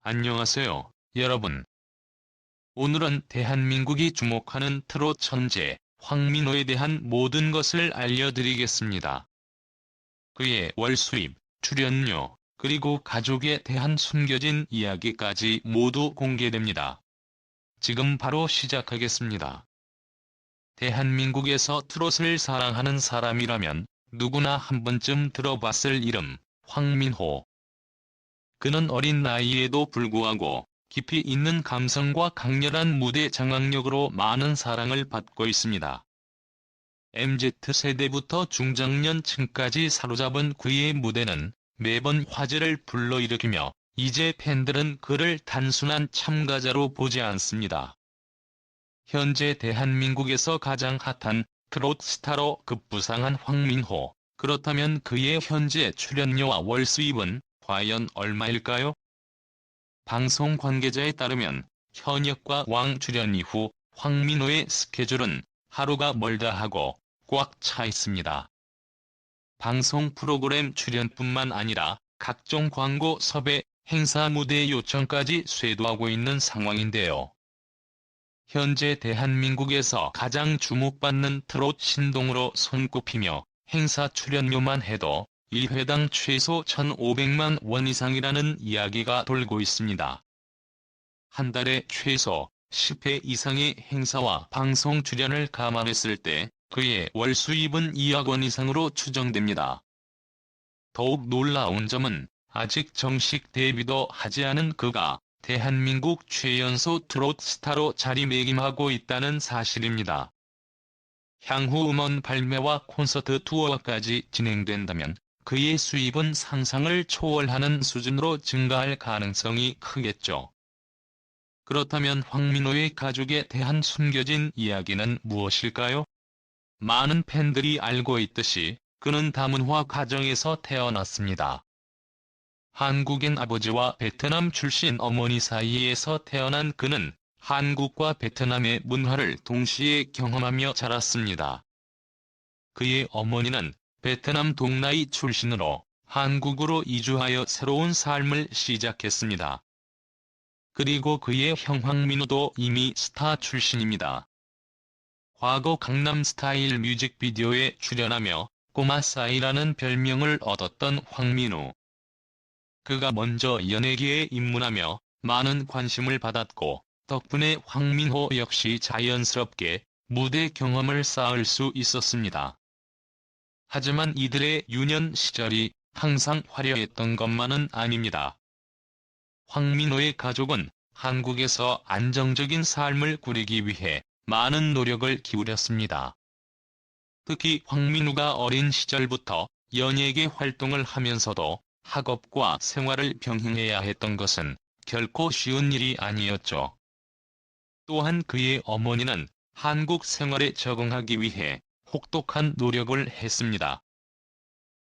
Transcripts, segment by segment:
안녕하세요, 여러분. 오늘은 대한민국이 주목하는 트롯 천재 황민호에 대한 모든 것을 알려드리겠습니다. 그의 월 수입, 출연료, 그리고 가족에 대한 숨겨진 이야기까지 모두 공개됩니다. 지금 바로 시작하겠습니다. 대한민국에서 트롯을 사랑하는 사람이라면 누구나 한 번쯤 들어봤을 이름, 황민호. 그는 어린 나이에도 불구하고 깊이 있는 감성과 강렬한 무대 장악력으로 많은 사랑을 받고 있습니다. MZ세대부터 중장년층까지 사로잡은 그의 무대는 매번 화제를 불러일으키며 이제 팬들은 그를 단순한 참가자로 보지 않습니다. 현재 대한민국에서 가장 핫한 트롯 스타로 급부상한 황민호. 그렇다면 그의 현재 출연료와 월 수입은 과연 얼마일까요? 방송 관계자에 따르면 현역과 왕 출연 이후 황민호의 스케줄은 하루가 멀다 하고 꽉 차 있습니다. 방송 프로그램 출연뿐만 아니라 각종 광고 섭외, 행사 무대 요청까지 쇄도하고 있는 상황인데요. 현재 대한민국에서 가장 주목받는 트롯 신동으로 손꼽히며 행사 출연료만 해도 1회당 최소 1,500만 원 이상이라는 이야기가 돌고 있습니다. 한 달에 최소 10회 이상의 행사와 방송 출연을 감안했을 때 그의 월 수입은 2억 원 이상으로 추정됩니다. 더욱 놀라운 점은 아직 정식 데뷔도 하지 않은 그가 대한민국 최연소 트롯 스타로 자리매김하고 있다는 사실입니다. 향후 음원 발매와 콘서트 투어까지 진행된다면 그의 수입은 상상을 초월하는 수준으로 증가할 가능성이 크겠죠. 그렇다면 황민호의 가족에 대한 숨겨진 이야기는 무엇일까요? 많은 팬들이 알고 있듯이 그는 다문화 가정에서 태어났습니다. 한국인 아버지와 베트남 출신 어머니 사이에서 태어난 그는 한국과 베트남의 문화를 동시에 경험하며 자랐습니다. 그의 어머니는 베트남 동나이 출신으로 한국으로 이주하여 새로운 삶을 시작했습니다. 그리고 그의 형 황민호도 이미 스타 출신입니다. 과거 강남스타일 뮤직비디오에 출연하며 꼬마 싸이라는 별명을 얻었던 황민호. 그가 먼저 연예계에 입문하며 많은 관심을 받았고 덕분에 황민호 역시 자연스럽게 무대 경험을 쌓을 수 있었습니다. 하지만 이들의 유년 시절이 항상 화려했던 것만은 아닙니다. 황민호의 가족은 한국에서 안정적인 삶을 꾸리기 위해 많은 노력을 기울였습니다. 특히 황민호가 어린 시절부터 연예계 활동을 하면서도 학업과 생활을 병행해야 했던 것은 결코 쉬운 일이 아니었죠. 또한 그의 어머니는 한국 생활에 적응하기 위해 혹독한 노력을 했습니다.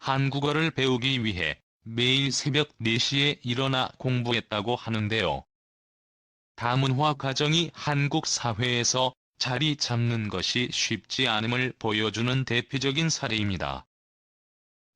한국어를 배우기 위해 매일 새벽 4시에 일어나 공부했다고 하는데요. 다문화 가정이 한국 사회에서 자리 잡는 것이 쉽지 않음을 보여주는 대표적인 사례입니다.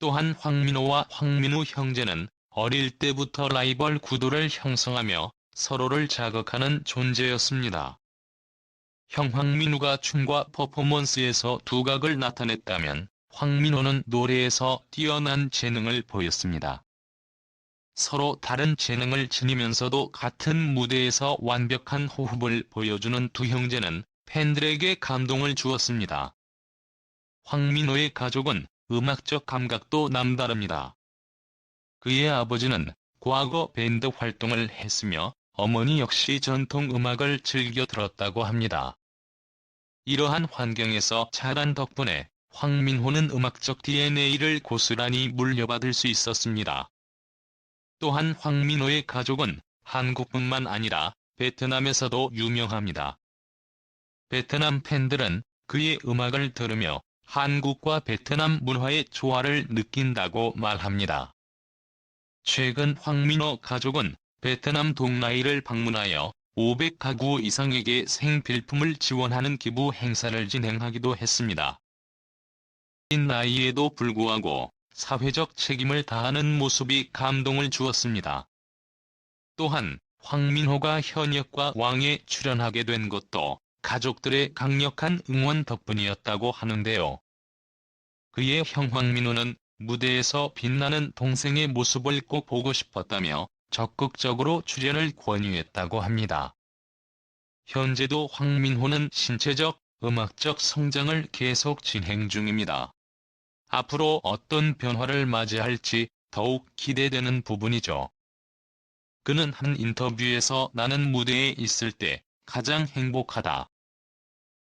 또한 황민호와 황민우 형제는 어릴 때부터 라이벌 구도를 형성하며 서로를 자극하는 존재였습니다. 형 황민우가 춤과 퍼포먼스에서 두각을 나타냈다면 황민호는 노래에서 뛰어난 재능을 보였습니다. 서로 다른 재능을 지니면서도 같은 무대에서 완벽한 호흡을 보여주는 두 형제는 팬들에게 감동을 주었습니다. 황민호의 가족은 음악적 감각도 남다릅니다. 그의 아버지는 과거 밴드 활동을 했으며 어머니 역시 전통 음악을 즐겨 들었다고 합니다. 이러한 환경에서 자란 덕분에 황민호는 음악적 DNA를 고스란히 물려받을 수 있었습니다. 또한 황민호의 가족은 한국뿐만 아니라 베트남에서도 유명합니다. 베트남 팬들은 그의 음악을 들으며 한국과 베트남 문화의 조화를 느낀다고 말합니다. 최근 황민호 가족은 베트남 동나이를 방문하여 500가구 이상에게 생필품을 지원하는 기부 행사를 진행하기도 했습니다. 어린 나이에도 불구하고 사회적 책임을 다하는 모습이 감동을 주었습니다. 또한 황민호가 현역과 왕에 출연하게 된 것도 가족들의 강력한 응원 덕분이었다고 하는데요. 그의 형 황민호는 무대에서 빛나는 동생의 모습을 꼭 보고 싶었다며 적극적으로 출연을 권유했다고 합니다. 현재도 황민호는 신체적, 음악적 성장을 계속 진행 중입니다. 앞으로 어떤 변화를 맞이할지 더욱 기대되는 부분이죠. 그는 한 인터뷰에서 나는 무대에 있을 때 가장 행복하다.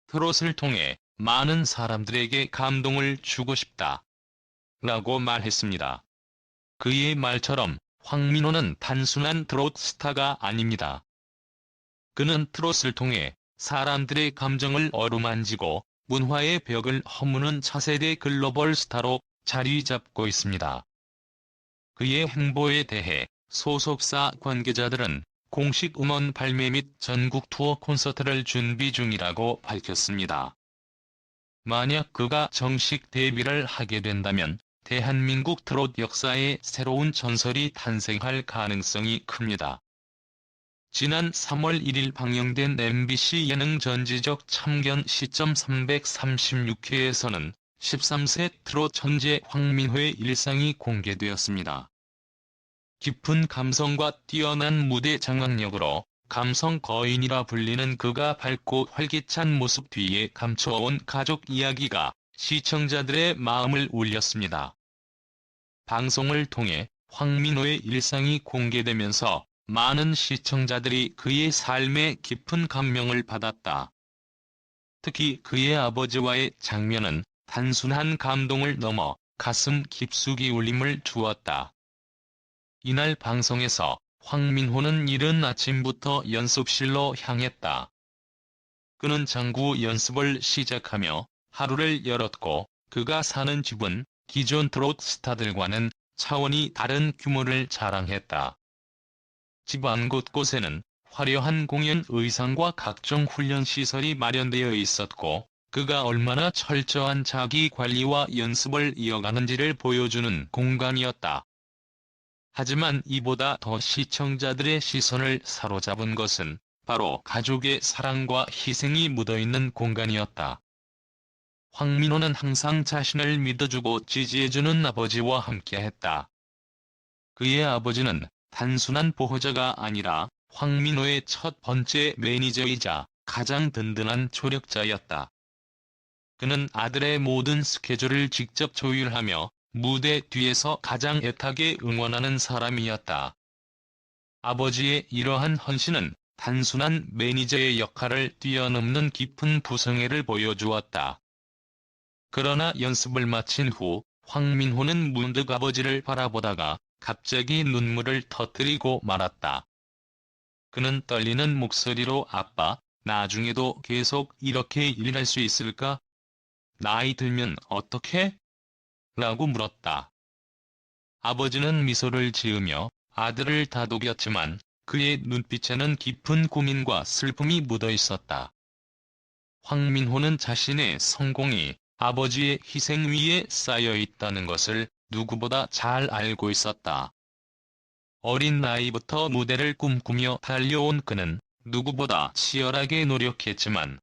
트롯을 통해 많은 사람들에게 감동을 주고 싶다. 라고 말했습니다. 그의 말처럼 황민호는 단순한 트롯 스타가 아닙니다. 그는 트롯을 통해 사람들의 감정을 어루만지고 문화의 벽을 허무는 차세대 글로벌 스타로 자리 잡고 있습니다. 그의 행보에 대해 소속사 관계자들은 공식 음원 발매 및 전국 투어 콘서트를 준비 중이라고 밝혔습니다. 만약 그가 정식 데뷔를 하게 된다면 대한민국 트롯 역사에 새로운 전설이 탄생할 가능성이 큽니다. 지난 3월 1일 방영된 MBC 예능 전지적 참견 시점 336회에서는 13세 트롯 천재 황민호의 일상이 공개되었습니다. 깊은 감성과 뛰어난 무대 장악력으로 감성 거인이라 불리는 그가 밝고 활기찬 모습 뒤에 감춰온 가족 이야기가 시청자들의 마음을 울렸습니다. 방송을 통해 황민호의 일상이 공개되면서 많은 시청자들이 그의 삶에 깊은 감명을 받았다. 특히 그의 아버지와의 장면은 단순한 감동을 넘어 가슴 깊숙이 울림을 주었다. 이날 방송에서 황민호는 이른 아침부터 연습실로 향했다. 그는 장구 연습을 시작하며 하루를 열었고 그가 사는 집은 기존 트롯 스타들과는 차원이 다른 규모를 자랑했다. 집안 곳곳에는 화려한 공연 의상과 각종 훈련 시설이 마련되어 있었고 그가 얼마나 철저한 자기 관리와 연습을 이어가는지를 보여주는 공간이었다. 하지만 이보다 더 시청자들의 시선을 사로잡은 것은 바로 가족의 사랑과 희생이 묻어있는 공간이었다. 황민호는 항상 자신을 믿어주고 지지해주는 아버지와 함께했다. 그의 아버지는 단순한 보호자가 아니라 황민호의 첫 번째 매니저이자 가장 든든한 조력자였다. 그는 아들의 모든 스케줄을 직접 조율하며 무대 뒤에서 가장 애타게 응원하는 사람이었다. 아버지의 이러한 헌신은 단순한 매니저의 역할을 뛰어넘는 깊은 부성애를 보여주었다. 그러나 연습을 마친 후 황민호는 문득 아버지를 바라보다가 갑자기 눈물을 터뜨리고 말았다. 그는 떨리는 목소리로 아빠, 나중에도 계속 이렇게 일할 수 있을까? 나이 들면 어떡해? 라고 물었다. 아버지는 미소를 지으며 아들을 다독였지만 그의 눈빛에는 깊은 고민과 슬픔이 묻어 있었다. 황민호는 자신의 성공이 아버지의 희생 위에 쌓여 있다는 것을 누구보다 잘 알고 있었다. 어린 나이부터 무대를 꿈꾸며 달려온 그는 누구보다 치열하게 노력했지만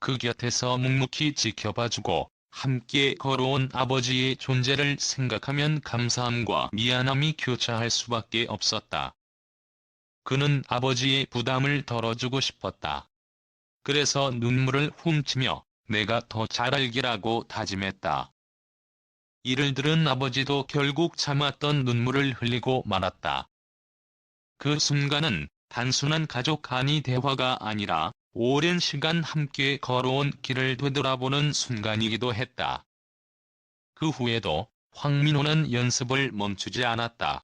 그 곁에서 묵묵히 지켜봐주고 함께 걸어온 아버지의 존재를 생각하면 감사함과 미안함이 교차할 수밖에 없었다. 그는 아버지의 부담을 덜어주고 싶었다. 그래서 눈물을 훔치며 내가 더 잘할게라고 다짐했다. 이를 들은 아버지도 결국 참았던 눈물을 흘리고 말았다. 그 순간은 단순한 가족 간의 대화가 아니라 오랜 시간 함께 걸어온 길을 되돌아보는 순간이기도 했다. 그 후에도 황민호는 연습을 멈추지 않았다.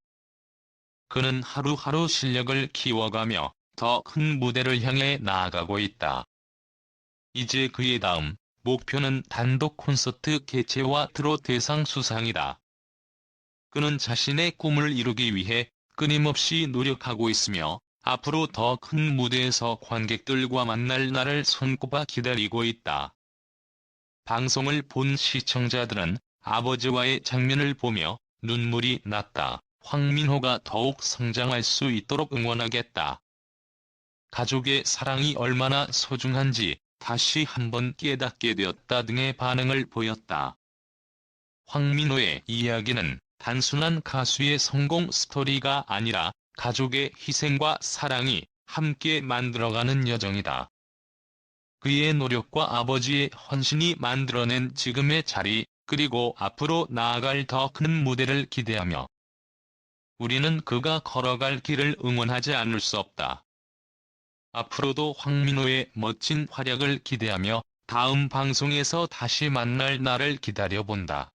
그는 하루하루 실력을 키워가며 더 큰 무대를 향해 나아가고 있다. 이제 그의 다음 목표는 단독 콘서트 개최와 트롯 대상 수상이다. 그는 자신의 꿈을 이루기 위해 끊임없이 노력하고 있으며 앞으로 더 큰 무대에서 관객들과 만날 날을 손꼽아 기다리고 있다. 방송을 본 시청자들은 아버지와의 장면을 보며 눈물이 났다. 황민호가 더욱 성장할 수 있도록 응원하겠다. 가족의 사랑이 얼마나 소중한지 다시 한번 깨닫게 되었다 등의 반응을 보였다. 황민호의 이야기는 단순한 가수의 성공 스토리가 아니라 가족의 희생과 사랑이 함께 만들어가는 여정이다. 그의 노력과 아버지의 헌신이 만들어낸 지금의 자리, 그리고 앞으로 나아갈 더 큰 무대를 기대하며 우리는 그가 걸어갈 길을 응원하지 않을 수 없다. 앞으로도 황민호의 멋진 활약을 기대하며 다음 방송에서 다시 만날 날을 기다려본다.